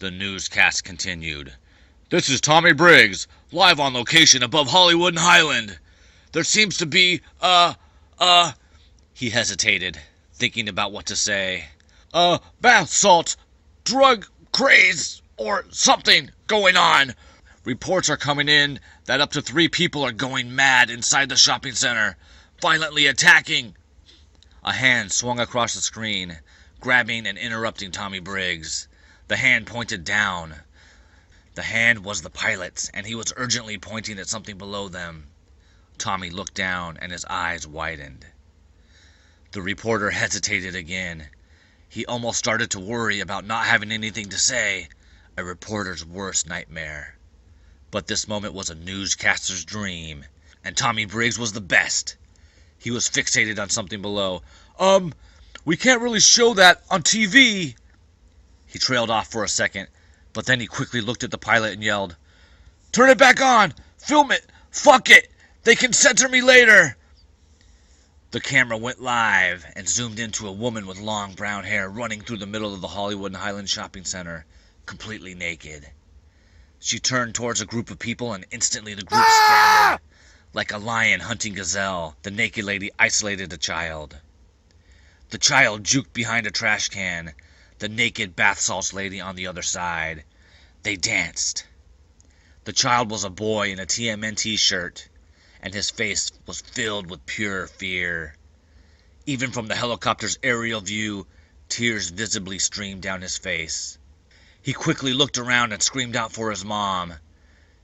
The newscast continued. This is Tommy Briggs, live on location above Hollywood and Highland. There seems to be, He hesitated, thinking about what to say. Bath salt, drug craze, or something going on. Reports are coming in that up to 3 people are going mad inside the shopping center, violently attacking. A hand swung across the screen, grabbing and interrupting Tommy Briggs. The hand pointed down. The hand was the pilot's, and he was urgently pointing at something below them. Tommy looked down, and his eyes widened. The reporter hesitated again. He almost started to worry about not having anything to say, a reporter's worst nightmare. But this moment was a newscaster's dream, and Tommy Briggs was the best. He was fixated on something below. We can't really show that on TV. He trailed off for a second, but then he quickly looked at the pilot and yelled, Turn it back on! Film it! Fuck it! They can censor me later! The camera went live and zoomed into a woman with long brown hair running through the middle of the Hollywood and Highland shopping center, completely naked. She turned towards a group of people and instantly the group scattered. Like a lion hunting gazelle, the naked lady isolated a child. The child juked behind a trash can, the naked bath salts lady on the other side. They danced. The child was a boy in a TMNT shirt, and his face was filled with pure fear. Even from the helicopter's aerial view, tears visibly streamed down his face. He quickly looked around and screamed out for his mom.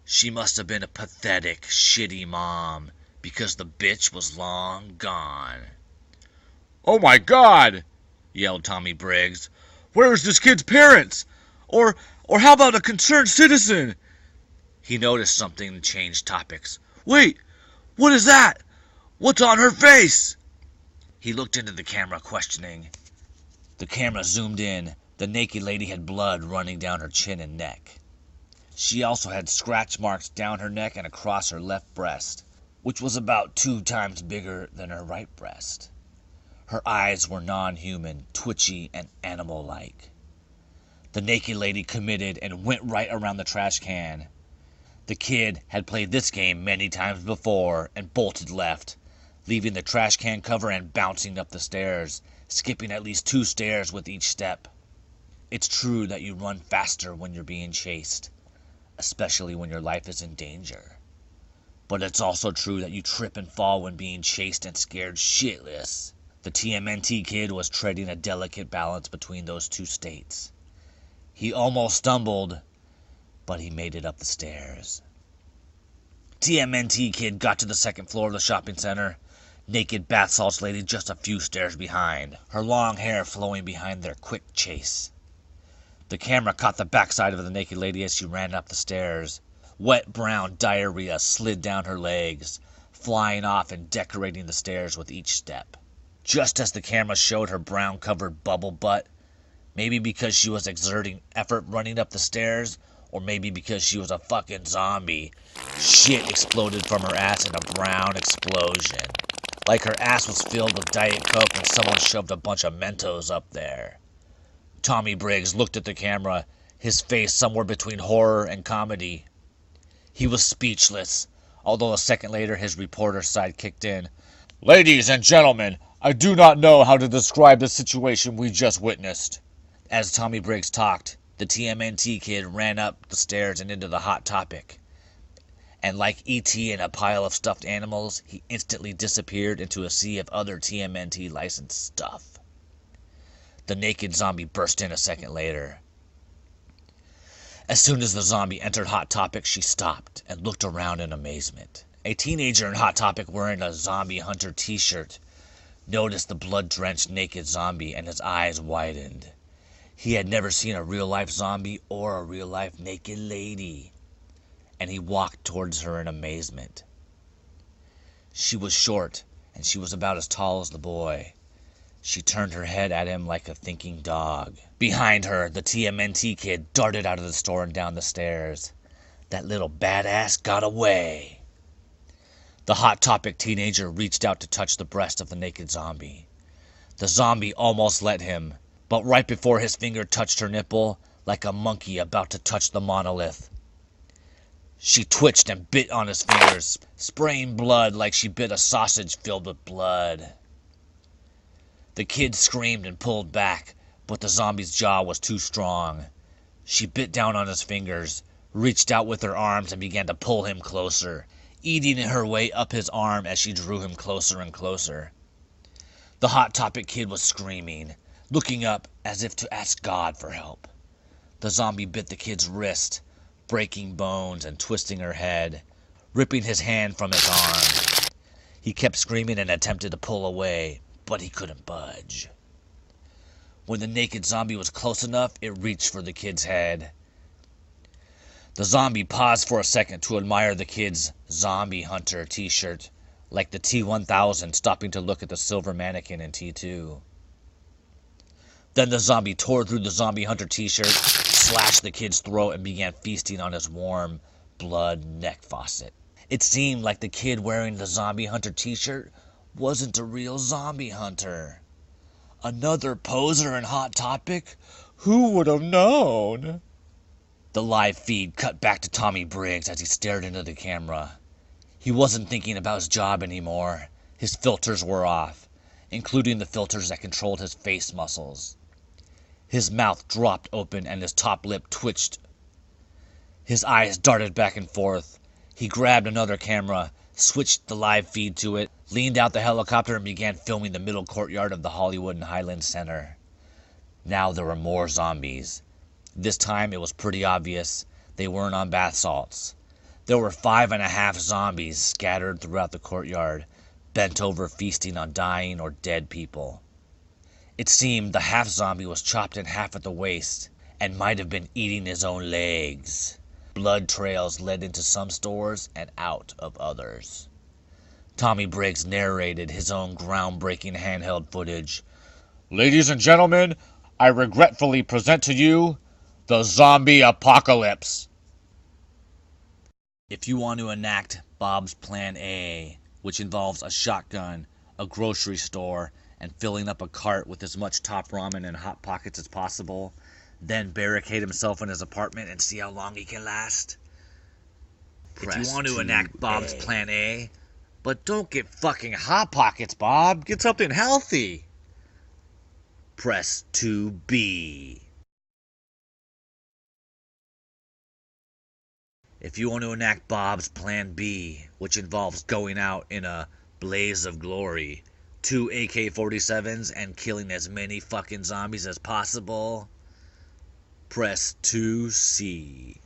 She must have been a pathetic, shitty mom, because the bitch was long gone. Oh my God! Yelled Tommy Briggs. Where's this kid's parents? Or how about a concerned citizen? He noticed something and changed topics. Wait! What is that? What's on her face? He looked into the camera, questioning. The camera zoomed in. The naked lady had blood running down her chin and neck. She also had scratch marks down her neck and across her left breast, which was about 2 times bigger than her right breast. Her eyes were non-human, twitchy, and animal-like. The naked lady committed and went right around the trash can. The kid had played this game many times before and bolted left, leaving the trash can cover and bouncing up the stairs, skipping at least 2 stairs with each step. It's true that you run faster when you're being chased, especially when your life is in danger. But it's also true that you trip and fall when being chased and scared shitless. The TMNT kid was treading a delicate balance between those 2 states. He almost stumbled, but he made it up the stairs. TMNT kid got to the 2nd floor of the shopping center. Naked bath salts lady just a few stairs behind, her long hair flowing behind their quick chase. The camera caught the backside of the naked lady as she ran up the stairs. Wet brown diarrhea slid down her legs, flying off and decorating the stairs with each step. Just as the camera showed her brown-covered bubble butt, maybe because she was exerting effort running up the stairs, or maybe because she was a fucking zombie, shit exploded from her ass in a brown explosion. Like her ass was filled with Diet Coke and someone shoved a bunch of Mentos up there. Tommy Briggs looked at the camera, his face somewhere between horror and comedy. He was speechless, although a second later his reporter side kicked in. Ladies and gentlemen, I do not know how to describe the situation we just witnessed. As Tommy Briggs talked, the TMNT kid ran up the stairs and into the Hot Topic. And like E.T. in a pile of stuffed animals, he instantly disappeared into a sea of other TMNT licensed stuff. The naked zombie burst in a second later. As soon as the zombie entered Hot Topic, she stopped and looked around in amazement. A teenager in Hot Topic wearing a Zombie Hunter t-shirt noticed the blood-drenched naked zombie and his eyes widened. He had never seen a real-life zombie or a real-life naked lady, and he walked towards her in amazement. She was short, and she was about as tall as the boy. She turned her head at him like a thinking dog. Behind her, the TMNT kid darted out of the store and down the stairs. That little badass got away. The Hot Topic teenager reached out to touch the breast of the naked zombie. The zombie almost let him, but right before his finger touched her nipple, like a monkey about to touch the monolith. She twitched and bit on his fingers, spraying blood like she bit a sausage filled with blood. The kid screamed and pulled back, but the zombie's jaw was too strong. She bit down on his fingers, reached out with her arms and began to pull him closer, eating her way up his arm as she drew him closer and closer. The Hot Topic kid was screaming, looking up as if to ask God for help. The zombie bit the kid's wrist, breaking bones and twisting her head, ripping his hand from his arm. He kept screaming and attempted to pull away, but he couldn't budge. When the naked zombie was close enough, it reached for the kid's head. The zombie paused for a second to admire the kid's Zombie Hunter t-shirt, like the T-1000 stopping to look at the silver mannequin in T2. Then the zombie tore through the Zombie Hunter t-shirt, slashed the kid's throat, and began feasting on his warm blood neck faucet. It seemed like the kid wearing the Zombie Hunter t-shirt wasn't a real zombie hunter. Another poser in Hot Topic? Who would have known? The live feed cut back to Tommy Briggs as he stared into the camera. He wasn't thinking about his job anymore. His filters were off, including the filters that controlled his face muscles. His mouth dropped open and his top lip twitched. His eyes darted back and forth. He grabbed another camera, switched the live feed to it, leaned out the helicopter, and began filming the middle courtyard of the Hollywood and Highland Center. Now there were more zombies. This time it was pretty obvious they weren't on bath salts. There were 5.5 zombies scattered throughout the courtyard, bent over feasting on dying or dead people. It seemed the half-zombie was chopped in half at the waist and might have been eating his own legs. Blood trails led into some stores and out of others. Tommy Briggs narrated his own groundbreaking handheld footage. "Ladies and gentlemen, I regretfully present to you the zombie apocalypse." If you want to enact Bob's Plan A, which involves a shotgun, a grocery store, and filling up a cart with as much Top Ramen and Hot Pockets as possible, then barricade himself in his apartment and see how long he can last. If you want to enact Bob's Plan A, but don't get fucking Hot Pockets, Bob. Get something healthy. Press 2B. If you want to enact Bob's Plan B, which involves going out in a blaze of glory, 2 AK-47s, and killing as many fucking zombies as possible, press 2C.